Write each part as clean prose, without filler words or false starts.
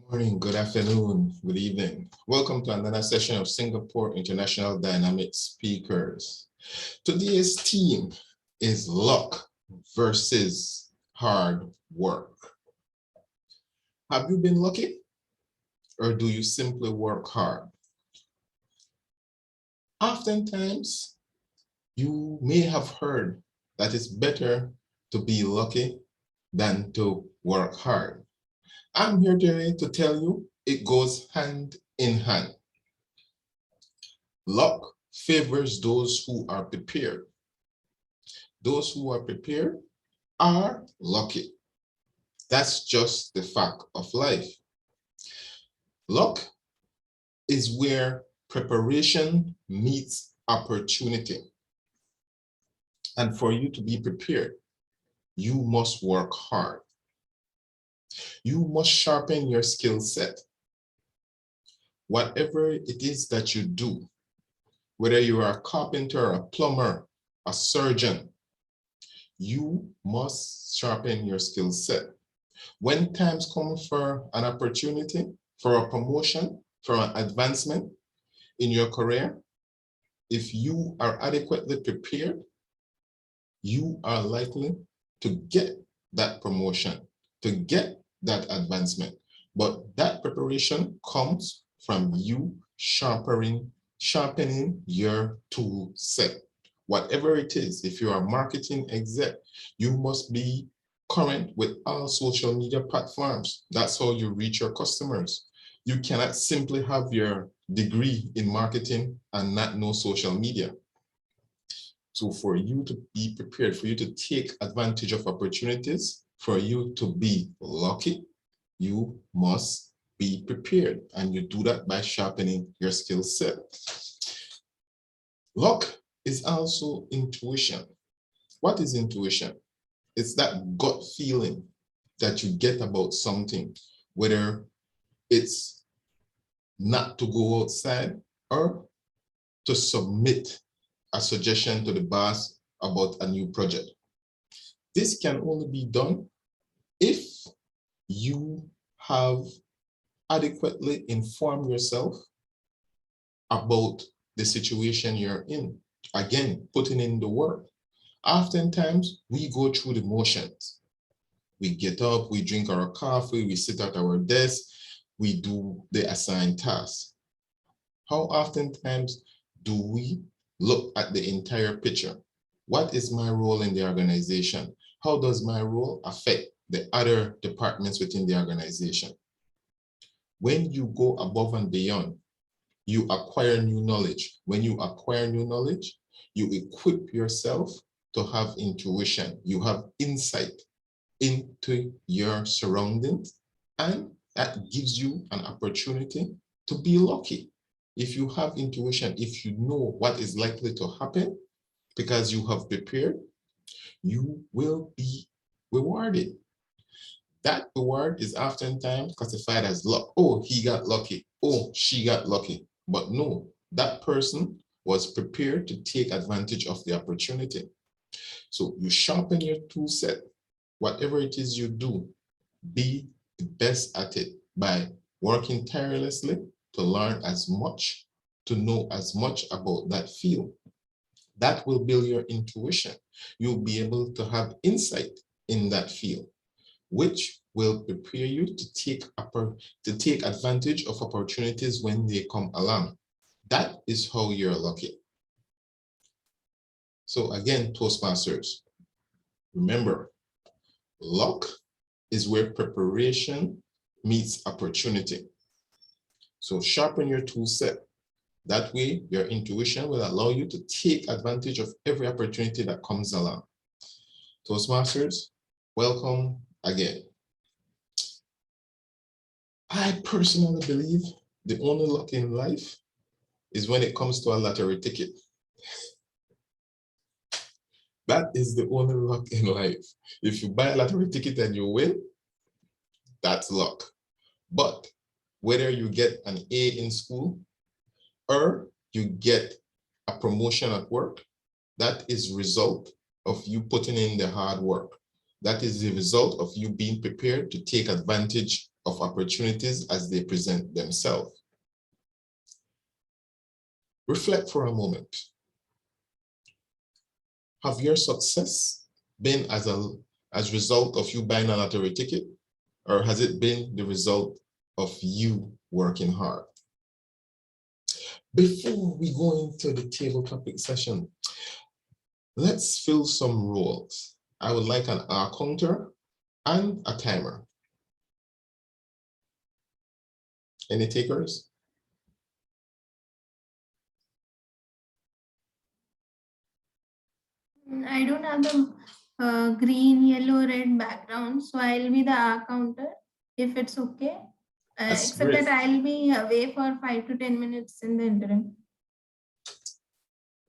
Morning, good afternoon, good evening. Welcome to another session of Singapore International Dynamic Speakers. Today's theme is luck versus hard work. Have you been lucky, or do you simply work hard? Oftentimes, you may have heard that it's better to be lucky than to work hard. I'm here today to tell you it goes hand in hand. Luck favors those who are prepared. Those who are prepared are lucky. That's just the fact of life. Luck is where preparation meets opportunity. And for you to be prepared, you must work hard. You must sharpen your skill set. Whatever it is that you do, whether you are a carpenter, a plumber, a surgeon, you must sharpen your skill set. When times come for an opportunity, for a promotion, for an advancement in your career, if you are adequately prepared, you are likely to get that promotion, to get that advancement. But that preparation comes from you sharpening your tool set. Whatever it is, if you're a marketing exec, you must be current with all social media platforms. That's how you reach your customers. You cannot simply have your degree in marketing and not know social media. So for you to be prepared, for you to take advantage of opportunities, for you to be lucky, you must be prepared. And you do that by sharpening your skill set. Luck is also intuition. What is intuition? It's that gut feeling that you get about something, whether it's not to go outside or to submit a suggestion to the boss about a new project. This can only be done if you have adequately informed yourself about the situation you're in. Again, putting in the work. Oftentimes, we go through the motions. We get up, we drink our coffee, we sit at our desk, we do the assigned tasks. How oftentimes do we look at the entire picture? What is my role in the organization? How does my role affect the other departments within the organization? When you go above and beyond, you acquire new knowledge. When you acquire new knowledge, you equip yourself to have intuition. You have insight into your surroundings, and that gives you an opportunity to be lucky. If you have intuition, if you know what is likely to happen because you have prepared, you will be rewarded. That reward is oftentimes classified as luck. Oh, he got lucky. Oh, she got lucky. But no, that person was prepared to take advantage of the opportunity. So you sharpen your tool set. Whatever it is you do, be the best at it by working tirelessly to learn as much, to know as much about that field. That will build your intuition. You'll be able to have insight in that field, which will prepare you to take advantage of opportunities when they come along. That is how you're lucky. So again, Toastmasters, remember, luck is where preparation meets opportunity. So sharpen your tool set. That way, your intuition will allow you to take advantage of every opportunity that comes along. Toastmasters, welcome again. I personally believe the only luck in life is when it comes to a lottery ticket. That is the only luck in life. If you buy a lottery ticket and you win, that's luck. But whether you get an A in school or you get a promotion at work, that is result of you putting in the hard work. That is the result of you being prepared to take advantage of opportunities as they present themselves. Reflect for a moment. Have your success been as a result of you buying a lottery ticket, or has it been the result of you working hard? Before we go into the table topic session, let's fill some roles. I would like an hour counter and a timer. Any takers? I don't have the green, yellow, red background, so I'll be the hour counter if it's okay. Except great. that I'll be away for 5 to 10 minutes in the interim.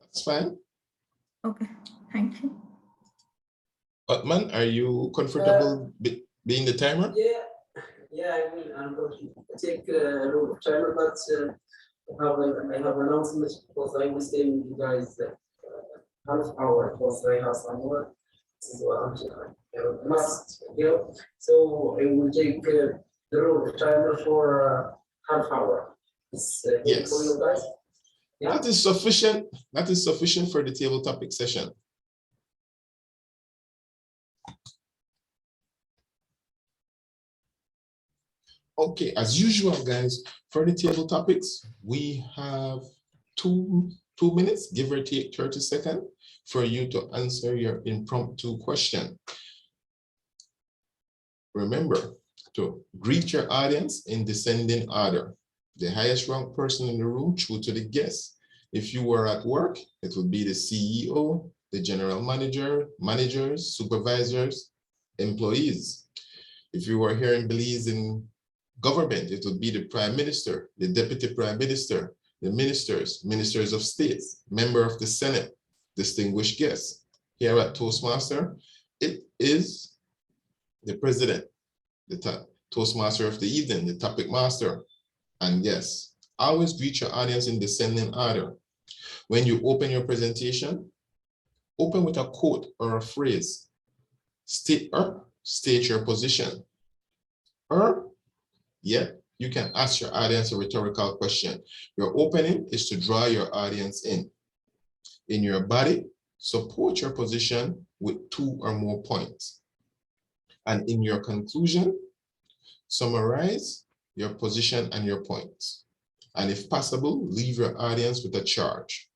That's fine. Okay, thank you. Utman, are you comfortable being the timer? Yeah, I will. I'm going to take a role of timer, but I have an announcement because I will stay with you guys half hour because I have some work. So I must go. So I will take the role of timer for half hour. Yes. For you guys. Yeah. That is sufficient. That is sufficient for the table topic session. Okay, as usual, guys, for the table topics, we have two minutes, give or take 30 seconds, for you to answer your impromptu question. Remember to greet your audience in descending order. The highest ranked person in the room through to the guest. If you were at work, it would be the CEO, the general manager, managers, supervisors, employees. If you were here in Belize in government, it would be the prime minister, the deputy prime minister, the ministers, ministers of state, member of the Senate, distinguished guests. Here at Toastmaster, it is the president, the Toastmaster of the evening, the topic master. And yes, always greet your audience in descending order. When you open your presentation, open with a quote or a phrase. State your position. Or, yeah, you can ask your audience a rhetorical question. Your opening is to draw your audience in. In your body, support your position with 2 or more points. And in your conclusion, summarize your position and your points. And if possible, leave your audience with a charge.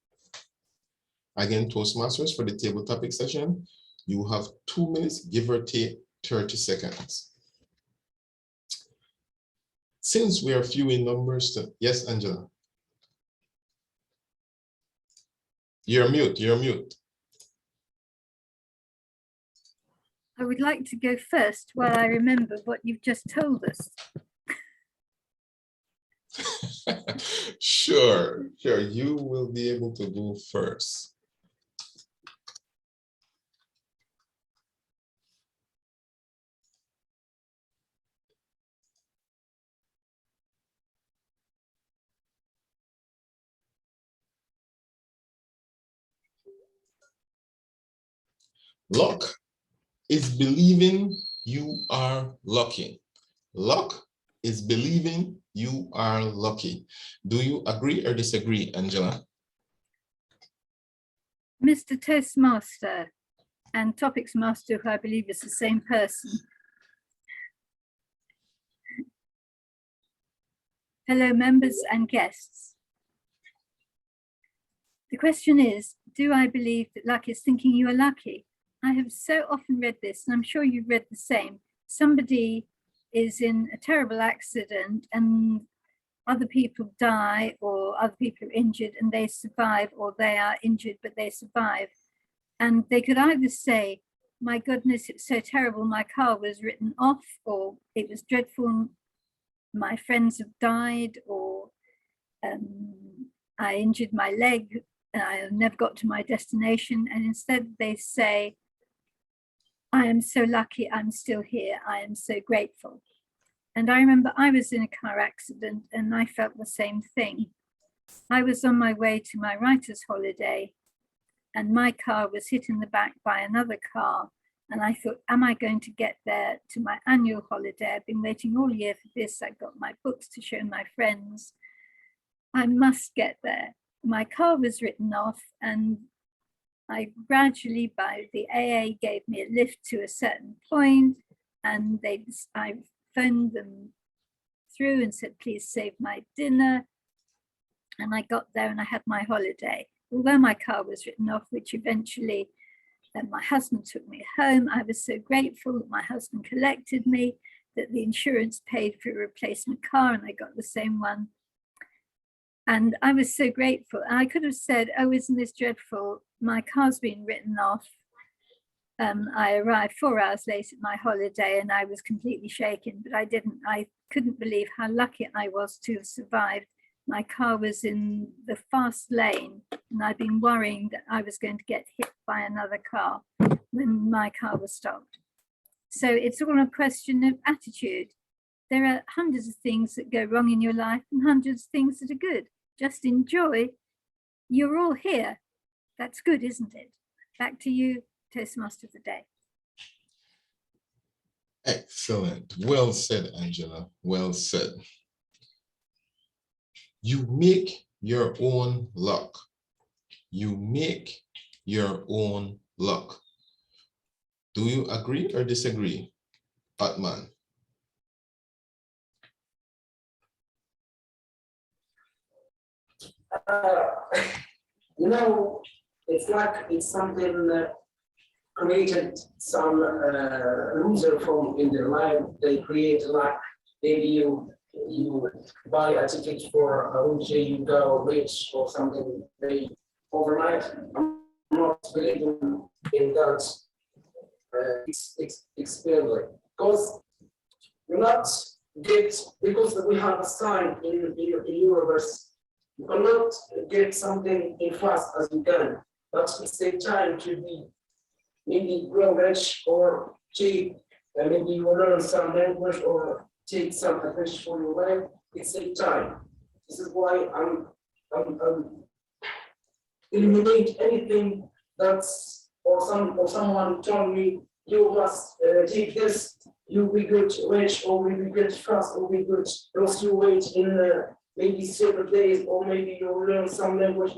Again, Toastmasters, for the table topic session, you have 2 minutes, give or take 30 seconds. Since we are few in numbers, yes, Angela. You're mute, you're mute. I would like to go first while I remember what you've just told us. Sure, you will be able to go first. Luck is believing you are lucky. Luck is believing you are lucky. Do you agree or disagree, Angela? Mr. Toastmaster and Topics Master, who I believe is the same person. Fellow members and guests. The question is, do I believe that luck is thinking you are lucky? I have so often read this, and I'm sure you've read the same. Somebody is in a terrible accident and other people die or other people are injured and they survive, or they are injured but they survive. And they could either say, my goodness, it's so terrible, my car was written off, or it was dreadful, my friends have died, or I injured my leg and I never got to my destination. And instead they say, I am so lucky I'm still here. I am so grateful. And I remember I was in a car accident and I felt the same thing. I was on my way to my writer's holiday and my car was hit in the back by another car And I thought, am I going to get there to my annual holiday? I've been waiting all year for this. I've got my books to show my friends. I must get there. My car was written off, and I gradually, by the AA, gave me a lift to a certain point, and I phoned them through and said, please save my dinner. And I got there and I had my holiday. Although my car was written off, which eventually my husband took me home, I was so grateful that my husband collected me, that the insurance paid for a replacement car, and I got the same one. And I was so grateful. And I could have said, oh, isn't this dreadful? My car's been written off. I arrived 4 hours late at my holiday and I was completely shaken, but I didn't. I couldn't believe how lucky I was to have survived. My car was in the fast lane, and I'd been worrying that I was going to get hit by another car when my car was stopped. So it's all a question of attitude. There are hundreds of things that go wrong in your life and hundreds of things that are good. Just enjoy. You're all here. That's good, isn't it? Back to you, Toastmaster of the Day. Excellent. Well said, Angela. Well said. You make your own luck. You make your own luck. Do you agree or disagree, Atman? You know, it's like it's something created some loser from in their life. They create like maybe you buy a ticket for a wheelchair, you go rich or something. They overnight. I'm not believing in that experience because you not get because we have a sign in universe. You cannot get something in fast as you can, but it takes time to be maybe grow rich or cheap, and maybe you learn some language or take some advantage for your life. It takes time. This is why I'm eliminate anything that's or someone told me you must take this. You'll be good rich, or will be good fast, or be good. Lost you wait in maybe 7 days, or maybe you'll learn some language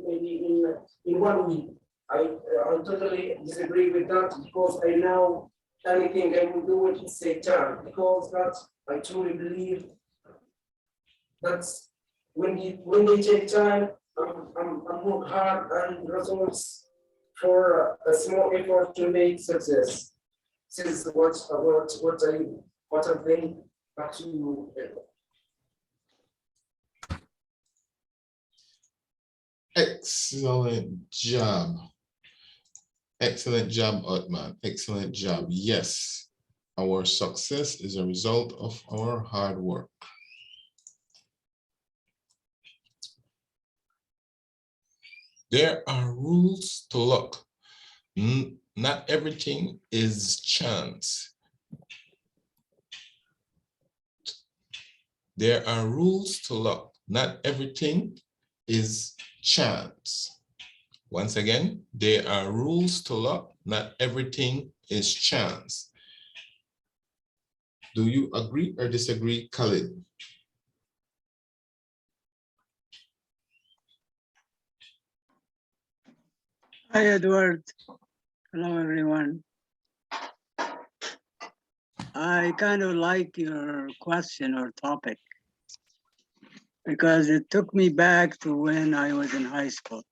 maybe in 1 week. I totally disagree with that because I know anything I will do it in same time because that I truly believe that's when they take time, I'm work hard and results for a small effort to make success. This is what I think. Back to you. Excellent job. Excellent job, Atman. Excellent job. Yes, our success is a result of our hard work. There are rules to luck. Not everything is chance. There are rules to luck. Not everything is chance. Once again, there are rules to luck. Not everything is chance. Do you agree or disagree, Khalid? Hi, Edward. Hello, everyone. I kind of like your question or topic because it took me back to when I was in high school.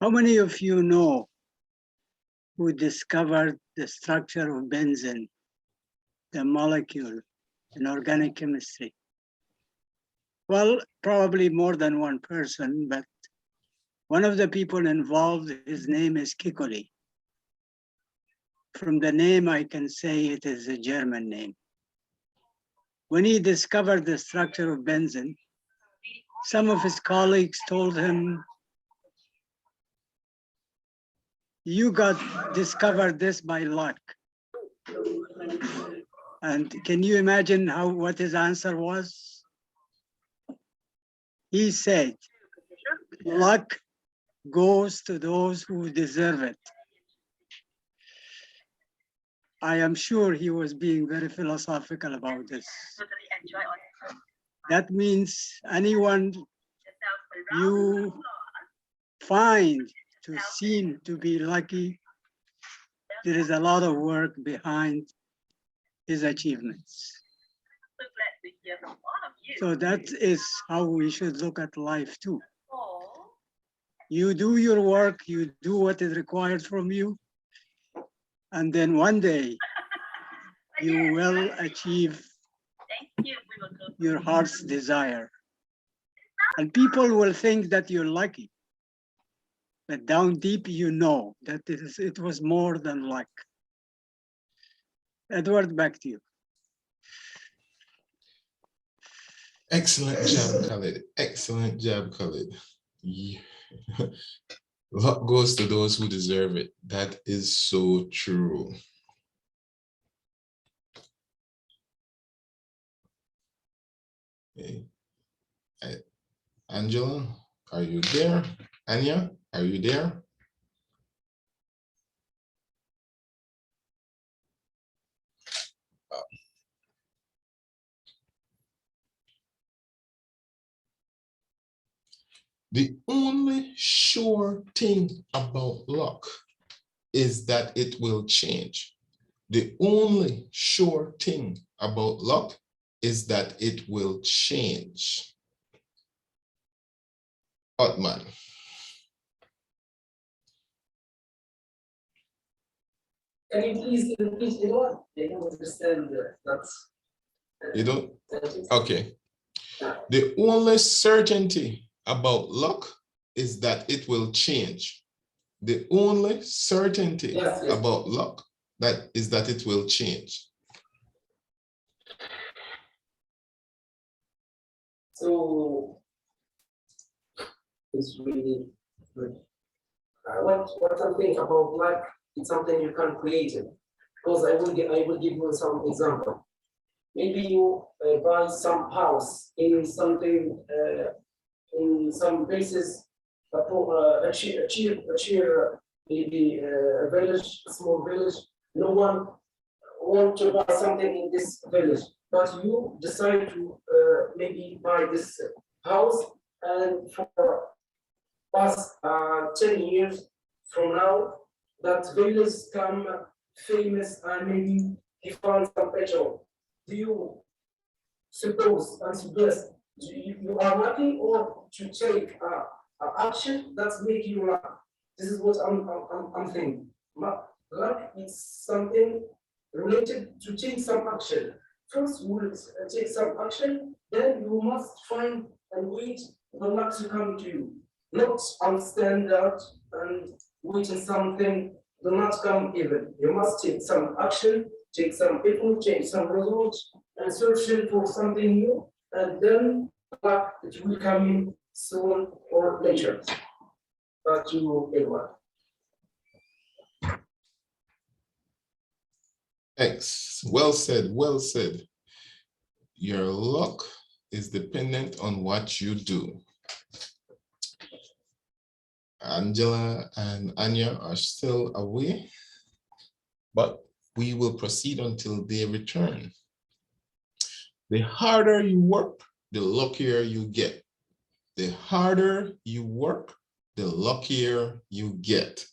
How many of you know who discovered the structure of benzene, the molecule in organic chemistry? Well, probably more than one person, but one of the people involved, his name is Kikuli. From the name, I can say it is a German name. When he discovered the structure of benzene, some of his colleagues told him, you got discovered this by luck. And can you imagine what his answer was? He said, luck goes to those who deserve it. I am sure he was being very philosophical about this. That means anyone you find to seem to be lucky, there is a lot of work behind his achievements. So that is how we should look at life too. You do your work, you do what is required from you, and then one day you will achieve your heart's desire. And people will think that you're lucky, but down deep you know that it was more than luck. Edward, back to you. Excellent job, Khalid. Excellent job, Khalid. Yeah. Luck goes to those who deserve it. That is so true. Okay. Angela, are you there? Anya, are you there? The only sure thing about luck is that it will change. The only sure thing about luck is that it will change. Otman. Can you please repeat it all? I don't understand that. You don't? Okay. The only certainty about luck is that it will change. The only certainty Yes. about luck is that it will change. So it's really good. What I'm thinking about luck, it's something you can create it. Because I will give you some example. Maybe you buy some house in something in some places, a cheer, maybe a village, a small village. No one want to buy something in this village, but you decide to maybe buy this house, and for past 10 years from now, that village come famous and maybe he found some petrol. Do you suppose and suggest you are lucky, or to take action that make you lucky? This is what I'm thinking. Luck is something related to take some action. First, you will take some action, then you must find and wait the luck to come to you. Not stand out and waiting something do not come even. You must take some action, take some people, change some results, and searching for something new, and then luck it will come in soon or later. Back to Edward. Thanks. Well said. Well said. Your luck is dependent on what you do. Angela and Anya are still away, but we will proceed until they return. The harder you work, the luckier you get. The harder you work, the luckier you get.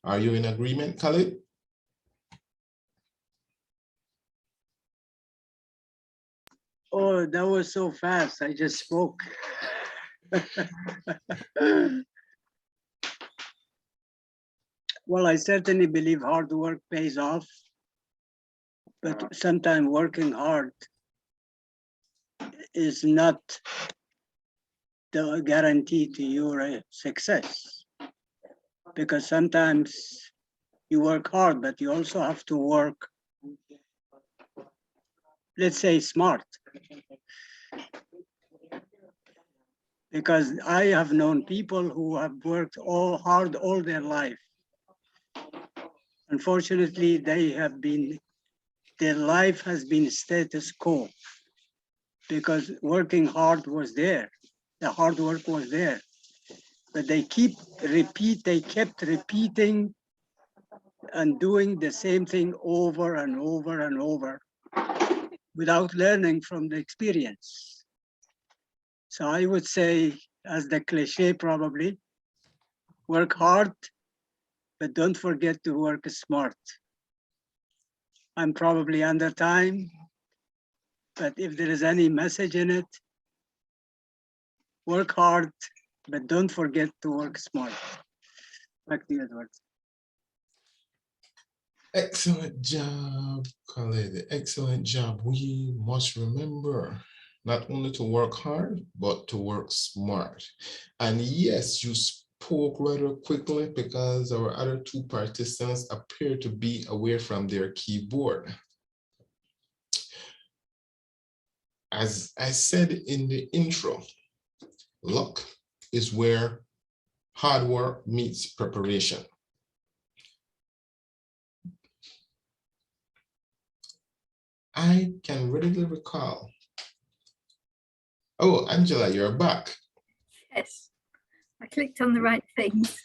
Are you in agreement, Khalid? Oh, that was so fast. I just spoke. Well, I certainly believe hard work pays off, but sometimes working hard is not the guarantee to your success, because sometimes you work hard, but you also have to work, let's say, smart. Because I have known people who have worked hard all their life. Unfortunately, their life has been status quo, because working hard was there. The hard work was there, but they kept repeating and doing the same thing over and over and over without learning from the experience. So I would say, as the cliche probably, work hard, but don't forget to work smart. I'm probably under time, but if there is any message in it, work hard, but don't forget to work smart. Back to you, Edward. Excellent job, Khaled. Excellent job. We must remember not only to work hard, but to work smart. And yes, you spoke rather quickly because our other two participants appear to be away from their keyboard. As I said in the intro, luck is where hard work meets preparation. I can readily recall. Oh, Angela, you're back. Yes, I clicked on the right things.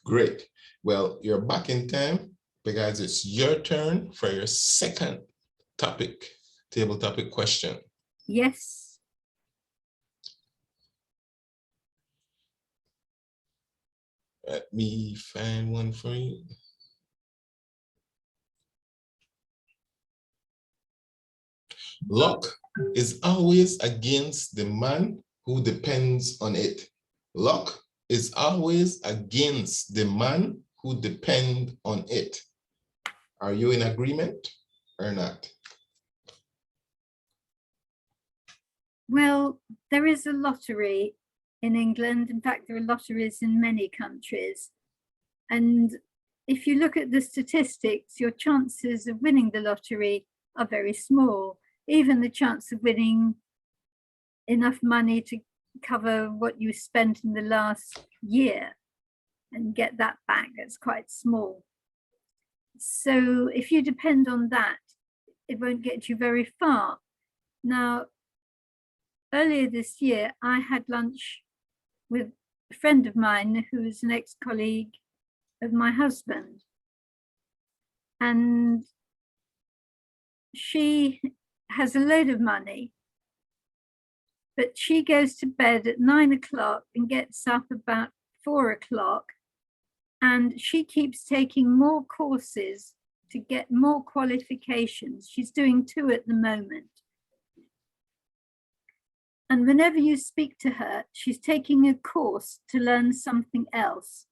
Great. Well, you're back in time because it's your turn for your second topic, table topic question. Yes. Let me find one for you. Luck is always against the man who depends on it. Luck is always against the man who depends on it. Are you in agreement or not? Well, there is a lottery in England. In fact, there are lotteries in many countries. And if you look at the statistics, your chances of winning the lottery are very small. Even the chance of winning enough money to cover what you spent in the last year and get that back, that's quite small. So if you depend on that, it won't get you very far. Now, earlier this year, I had lunch with a friend of mine who is an ex-colleague of my husband. And she has a load of money, but she goes to bed at 9 o'clock and gets up about 4 o'clock. And she keeps taking more courses to get more qualifications. She's doing 2 at the moment. And whenever you speak to her, she's taking a course to learn something else.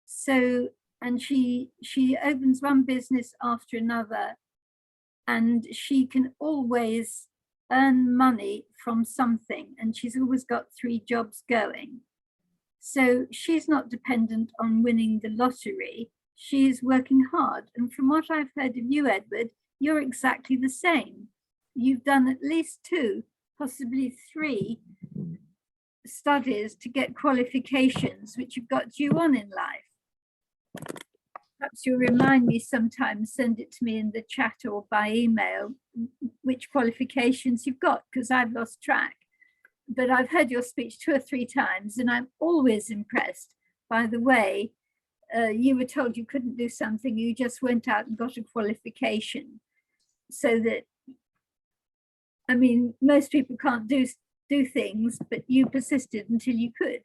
So, and she opens one business after another, and she can always earn money from something, and she's always got 3 jobs going. So she's not dependent on winning the lottery. She's working hard. And from what I've heard of you, Edward, you're exactly the same. You've done at least 2, possibly 3 studies to get qualifications, which you've got due on in life. Perhaps you'll remind me sometime, send it to me in the chat or by email, which qualifications you've got, because I've lost track. But I've heard your speech 2 or 3 times, and I'm always impressed by the way you were told you couldn't do something, you just went out and got a qualification. So that, I mean, most people can't do things, but you persisted until you could.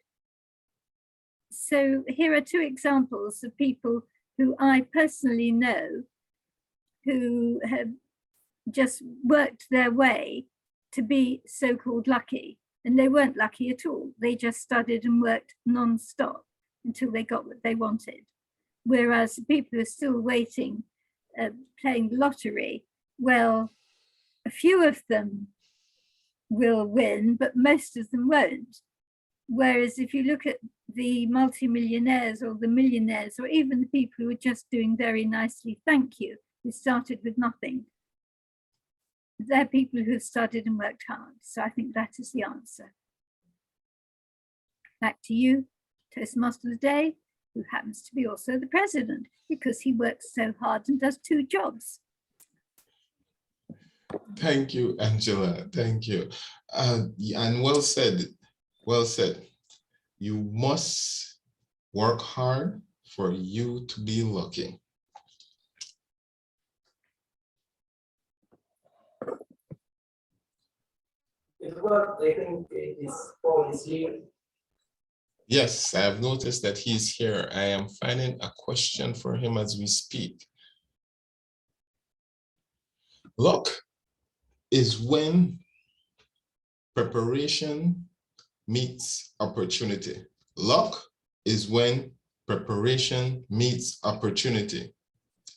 So here are 2 examples of people who I personally know who have just worked their way to be so-called lucky. And they weren't lucky at all. They just studied and worked non-stop until they got what they wanted. Whereas people who are still waiting, playing the lottery, well, a few of them will win, but most of them won't. Whereas if you look at the multimillionaires or the millionaires, or even the people who are just doing very nicely, thank you, who started with nothing, they're people who have studied and worked hard. So I think that is the answer. Back to you, Toastmaster of the Day, who happens to be also the president, because he works so hard and does 2 jobs. Thank you, Angela. Thank you. And well said. Well said. You must work hard for you to be lucky? I think Paul is here. Yes, I have noticed that he's here. I am finding a question for him as we speak. Luck is when preparation meets opportunity. Luck is when preparation meets opportunity.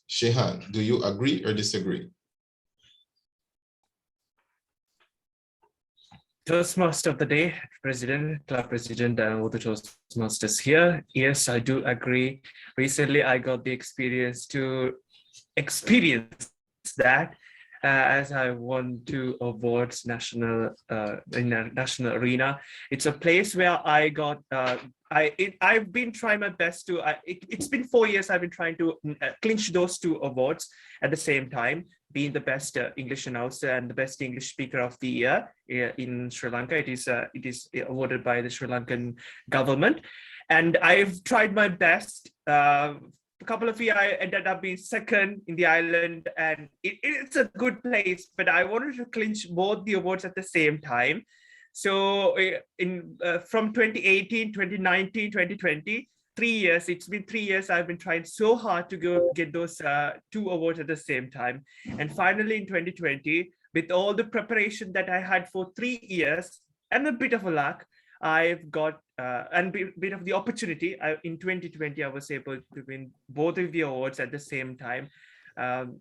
Shehan, do you agree or disagree? Toastmaster of the day, club president, and all the Toastmasters here. Yes, I do agree. Recently, I got the experience to experience that as I won 2 awards in the national arena. It's a place where I got. I've been trying my best to. It's been 4 years. I've been trying to clinch those 2 awards at the same time, being the best English announcer and the best English speaker of the year in Sri Lanka. It is awarded by the Sri Lankan government, and I've tried my best. A couple of years, I ended up being second in the island, and it's a good place. But I wanted to clinch both the awards at the same time. So from 2018, 2019, 2020. 3 years, it's been 3 years I've been trying so hard to get those 2 awards at the same time. And finally in 2020, with all the preparation that I had for 3 years and a bit of a luck, I've got and a bit of the opportunity. In 2020, I was able to win both of the awards at the same time.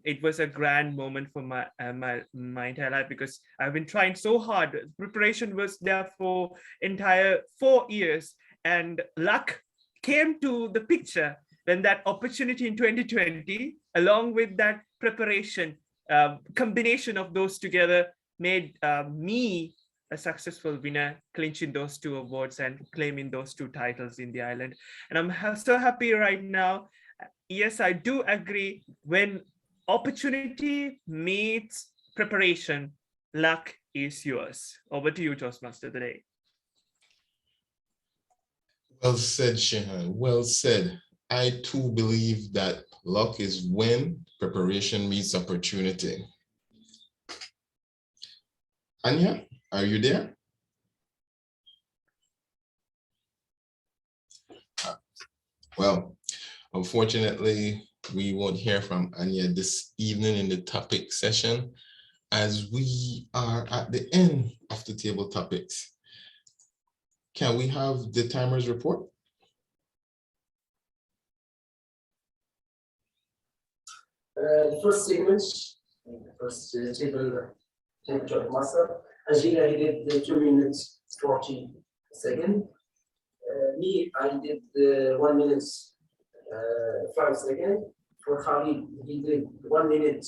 It was a grand moment for my entire life, because I've been trying so hard. Preparation was there for entire 4 years, and luck came to the picture when that opportunity in 2020, along with that preparation, combination of those together made me a successful winner, clinching those 2 awards and claiming those 2 titles in the island. And I'm so happy right now. Yes, I do agree. When opportunity meets preparation, luck is yours. Over to you, Toastmaster today. Well said, Shehan. Well said. I too believe that luck is when preparation meets opportunity. Anya, are you there? Well, unfortunately, we won't hear from Anya this evening in the topic session, as we are at the end of the table topics. Can we have the timers report? The first segment, the first table topic master, Angela, he did the 2 minutes 40 seconds. Me, I did 1 minute 5 seconds. For Khalid, he did 1 minute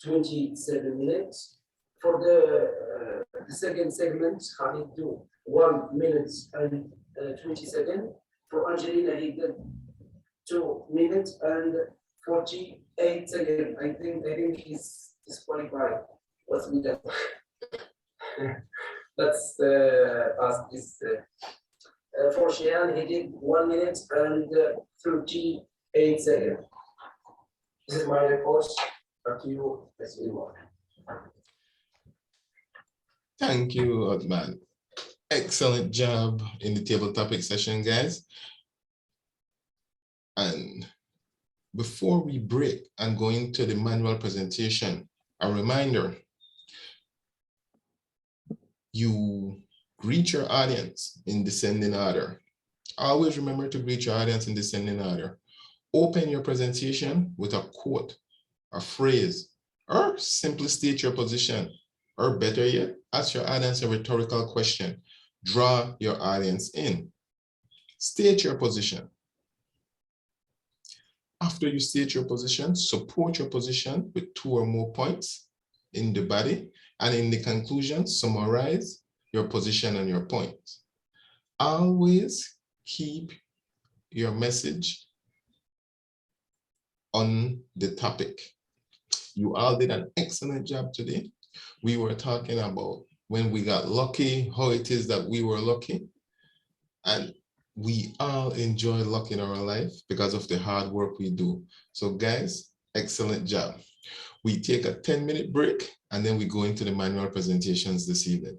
27 minutes. For the second segment, Khalid do 1 minute and 20 seconds. For Angelina, he did 2 minutes and 48 seconds. I think he's disqualified. What's with that? Let's ask this. For Shian, he did 1 minute and 38 seconds. This is my report. Back to you, Ms. Wilmore. Thank you, Othman. Excellent job in the table topic session, guys. And before we break and go into the manual presentation, a reminder, you greet your audience in descending order. Always remember to greet your audience in descending order. Open your presentation with a quote, a phrase, or simply state your position, or better yet, ask your audience a rhetorical question. Draw your audience in. State your position. After you state your position, support your position with 2 or more points in the body, and in the conclusion, summarize your position and your points. Always keep your message on the topic. You all did an excellent job today. We were talking about when we got lucky, how it is that we were lucky. And we all enjoy luck in our life because of the hard work we do. So guys, excellent job. We take a 10-minute break and then we go into the manual presentations this evening.